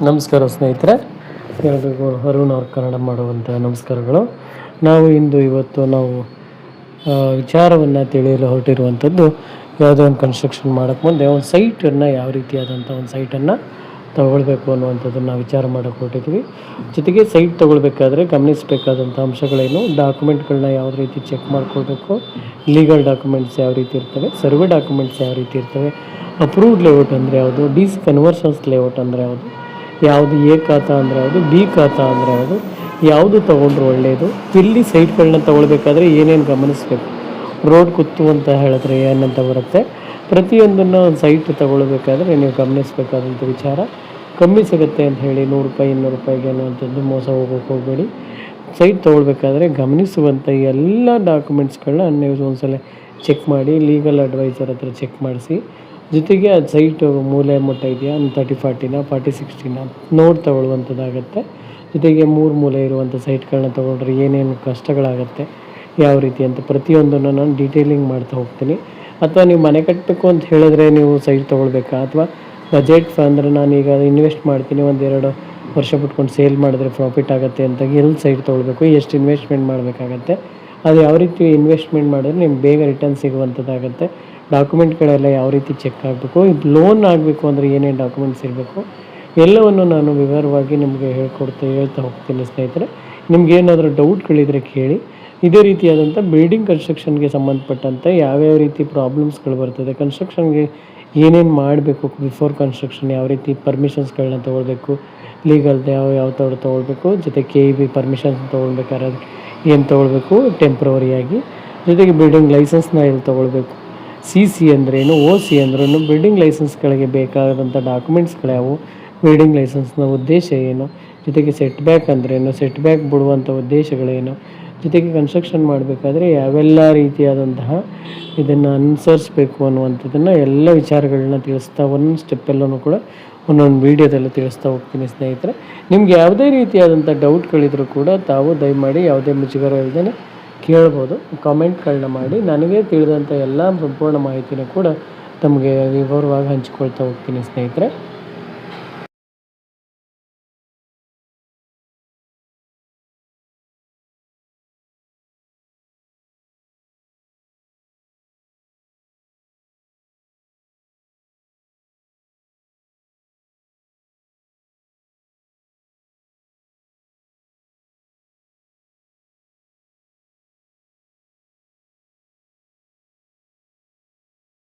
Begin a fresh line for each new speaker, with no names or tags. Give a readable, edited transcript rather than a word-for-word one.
ನಮಸ್ಕಾರ ಸ್ನೇಹಿತರೆ, ಎಲ್ಲರಿಗೂ ಅರುಣ್ ಅವ್ರ ಕನ್ನಡ ಮಾಡುವಂಥ ನಮಸ್ಕಾರಗಳು. ಇವತ್ತು ನಾವು ವಿಚಾರವನ್ನು ತಿಳಿಯಲು ಹೊರಟಿರುವಂಥದ್ದು, ಯಾವುದೋ ಒಂದು ಕನ್ಸ್ಟ್ರಕ್ಷನ್ ಮಾಡೋಕ್ಕೆ ಮುಂದೆ ಒಂದು ಸೈಟನ್ನು ಯಾವ ರೀತಿಯಾದಂಥ ಒಂದು ಸೈಟನ್ನು ತಗೊಳ್ಬೇಕು ಅನ್ನುವಂಥದ್ದನ್ನು ವಿಚಾರ ಮಾಡೋಕ್ಕೆ ಹೊರಟಿದ್ವಿ. ಜೊತೆಗೆ ಸೈಟ್ ತೊಗೊಳ್ಬೇಕಾದ್ರೆ ಗಮನಿಸಬೇಕಾದಂಥ ಅಂಶಗಳೇನು, ಡಾಕ್ಯುಮೆಂಟ್ಗಳನ್ನ ಯಾವ ರೀತಿ ಚೆಕ್ ಮಾಡ್ಕೊಳ್ಬೇಕು, ಲೀಗಲ್ ಡಾಕ್ಯುಮೆಂಟ್ಸ್ ಯಾವ ರೀತಿ ಇರ್ತವೆ, ಸರ್ವೆ ಡಾಕ್ಯುಮೆಂಟ್ಸ್ ಯಾವ ರೀತಿ ಇರ್ತವೆ, ಅಪ್ರೂವ್ಡ್ ಲೇಔಟ್ ಅಂದರೆ ಯಾವುದು, ಡೀಸ್ ಕನ್ವರ್ಷನ್ಸ್ ಲೇಔಟ್ ಅಂದರೆ ಯಾವುದು, ಎ ಖಾತಾ ಅಂದರೆ ಯಾವುದು, ಬಿ ಖಾತಾ ಅಂದರೆ ಯಾವುದು ತೊಗೊಂಡ್ರೆ ಒಳ್ಳೆಯದು, ಇಲ್ಲಿ ಸೈಟ್ಗಳನ್ನ ತೊಗೊಳ್ಬೇಕಾದ್ರೆ ಏನೇನು ಗಮನಿಸಬೇಕು, ರೋಡ್ ಕುತ್ತು ಅಂತ ಹೇಳಿದ್ರೆ ಏನಂತ ಬರುತ್ತೆ, ಪ್ರತಿಯೊಂದನ್ನು ಒಂದು ಸೈಟ್ ತೊಗೊಳ್ಬೇಕಾದ್ರೆ ನೀವು ಗಮನಿಸಬೇಕಾದಂಥ ವಿಚಾರ. ಕಮ್ಮಿ ಸಿಗುತ್ತೆ ಅಂತ ಹೇಳಿ 100 ರೂಪಾಯಿ 200 ರೂಪಾಯಿಗೆ ಅನ್ನುವಂಥದ್ದು ಮೋಸ ಹೋಗೋಕ್ಕೆ ಹೋಗಬೇಡಿ. ಸೈಟ್ ತೊಗೊಳ್ಬೇಕಾದ್ರೆ ಗಮನಿಸುವಂಥ ಎಲ್ಲ ಡಾಕ್ಯುಮೆಂಟ್ಸ್ಗಳನ್ನ ನೀವು ಒಂದ್ಸಲ ಚೆಕ್ ಮಾಡಿ, ಲೀಗಲ್ ಅಡ್ವೈಸರ್ ಹತ್ರ ಚೆಕ್ ಮಾಡಿಸಿ. ಜೊತೆಗೆ ಅದು ಸೈಟು ಮೂಲೆ ಮುಟ್ಟ ಇದೆಯಾ, 30-40ನ 40-60ನ ನೋಡಿ ತೊಗೊಳ್ಳುವಂಥದ್ದಾಗತ್ತೆ. ಜೊತೆಗೆ 3 ಮೂಲೆ ಇರುವಂಥ ಸೈಟ್ಗಳನ್ನ ತೊಗೊಂಡ್ರೆ ಏನೇನು ಕಷ್ಟಗಳಾಗುತ್ತೆ, ಯಾವ ರೀತಿ ಅಂತ ಪ್ರತಿಯೊಂದನ್ನು ನಾನು ಡೀಟೇಲಿಂಗ್ ಮಾಡ್ತಾ ಹೋಗ್ತೀನಿ. ಅಥವಾ ನೀವು ಮನೆ ಕಟ್ಟಬೇಕು ಅಂತ ಹೇಳಿದ್ರೆ ನೀವು ಸೈಟ್ ತೊಗೊಳ್ಬೇಕಾ, ಅಥವಾ ಬಜೆಟ್ ಅಂದರೆ ನಾನೀಗ ಇನ್ವೆಸ್ಟ್ ಮಾಡ್ತೀನಿ, 1-2 ವರ್ಷ ಬಿಟ್ಕೊಂಡು ಸೇಲ್ ಮಾಡಿದ್ರೆ ಪ್ರಾಫಿಟ್ ಆಗುತ್ತೆ ಅಂತ ಎಲ್ಲಿ ಸೈಟ್ ತೊಗೊಳ್ಬೇಕು, ಎಷ್ಟು ಇನ್ವೆಸ್ಟ್ಮೆಂಟ್ ಮಾಡಬೇಕಾಗತ್ತೆ, ಅದು ಯಾವ ರೀತಿ ಇನ್ವೆಸ್ಟ್ಮೆಂಟ್ ಮಾಡಿದ್ರೆ ನಿಮ್ಗೆ ಬೇಗ ರಿಟರ್ನ್ ಸಿಗುವಂಥದ್ದಾಗುತ್ತೆ, ಡಾಕ್ಯುಮೆಂಟ್ಗಳೆಲ್ಲ ಯಾವ ರೀತಿ ಚೆಕ್ ಆಗಬೇಕು, ಲೋನ್ ಆಗಬೇಕು ಅಂದರೆ ಏನೇನು ಡಾಕ್ಯುಮೆಂಟ್ಸ್ ಇರಬೇಕು, ಎಲ್ಲವನ್ನು ನಾನು ವಿವರವಾಗಿ ನಿಮಗೆ ಹೇಳ್ತಾ ಹೋಗ್ತೀನಿ ಸ್ನೇಹಿತರೆ. ನಿಮ್ಗೇನಾದರೂ ಡೌಟ್ಗಳಿದ್ರೆ ಕೇಳಿ. ಇದೇ ರೀತಿಯಾದಂಥ ಬಿಲ್ಡಿಂಗ್ ಕನ್ಸ್ಟ್ರಕ್ಷನ್ಗೆ ಸಂಬಂಧಪಟ್ಟಂತೆ ಯಾವ್ಯಾವ ರೀತಿ ಪ್ರಾಬ್ಲಮ್ಸ್ಗಳು ಬರ್ತದೆ, ಕನ್ಸ್ಟ್ರಕ್ಷನ್ಗೆ ಏನೇನು ಮಾಡಬೇಕು, ಬಿಫೋರ್ ಕನ್ಸ್ಟ್ರಕ್ಷನ್ ಯಾವ ರೀತಿ ಪರ್ಮಿಷನ್ಸ್ಗಳನ್ನ ತೊಗೊಳ್ಬೇಕು, ಲೀಗಲ್ದು ಯಾವ ಥರ ತೊಗೊಳ್ಬೇಕು, ಜೊತೆ KEB ಪರ್ಮಿಷನ್ಸ್ ತೊಗೊಳ್ಬೇಕಾದ್ರೆ ಏನು ತೊಗೊಳ್ಬೇಕು ಟೆಂಪ್ರವರಿಯಾಗಿ, ಜೊತೆಗೆ ಬಿಲ್ಡಿಂಗ್ ಲೈಸೆನ್ಸ್ನ ಎಲ್ಲಿ ತೊಗೊಳ್ಬೇಕು, CC ಅಂದ್ರೇನು, OC ಅಂದ್ರೂ, ಬಿಲ್ಡಿಂಗ್ ಲೈಸೆನ್ಸ್ಗಳಿಗೆ ಬೇಕಾದಂಥ ಡಾಕ್ಯುಮೆಂಟ್ಸ್ಗಳ್ಯಾವು, ಬಿಲ್ಡಿಂಗ್ ಲೈಸೆನ್ಸ್ನ ಉದ್ದೇಶ ಏನು, ಜೊತೆಗೆ ಸೆಟ್ ಬ್ಯಾಕ್ ಅಂದ್ರೇನು, ಸೆಟ್ ಬ್ಯಾಕ್ ಬಿಡುವಂಥ ಉದ್ದೇಶಗಳೇನು, ಜೊತೆಗೆ ಕನ್ಸ್ಟ್ರಕ್ಷನ್ ಮಾಡಬೇಕಾದ್ರೆ ಯಾವೆಲ್ಲ ರೀತಿಯಾದಂತಹ ಇದನ್ನು ಅನುಸರಿಸಬೇಕು ಅನ್ನುವಂಥದ್ದನ್ನು ಎಲ್ಲ ವಿಚಾರಗಳನ್ನ ತಿಳಿಸ್ತಾ ಒಂದೊಂದು ಸ್ಟೆಪ್ಪೆಲ್ಲೂ ಕೂಡ ಒಂದೊಂದು ವೀಡಿಯೋದಲ್ಲಿ ತಿಳಿಸ್ತಾ ಹೋಗ್ತೀನಿ ಸ್ನೇಹಿತರೆ. ನಿಮ್ಗೆ ಯಾವುದೇ ರೀತಿಯಾದಂಥ ಡೌಟ್ಗಳಿದ್ರೂ ಕೂಡ ತಾವು ದಯಮಾಡಿ ಯಾವುದೇ ಮುಜುಗರ ಇಲ್ಲದೇ ಕೇಳ್ಬೋದು, ಕಾಮೆಂಟ್ಗಳನ್ನ ಮಾಡಿ. ನನಗೆ ತಿಳಿದಂಥ ಎಲ್ಲ ಸಂಪೂರ್ಣ ಮಾಹಿತಿನೂ ಕೂಡ ತಮಗೆ ವಿವರವಾಗಿ ಹಂಚ್ಕೊಳ್ತಾ ಹೋಗ್ತೀನಿ ಸ್ನೇಹಿತರೆ.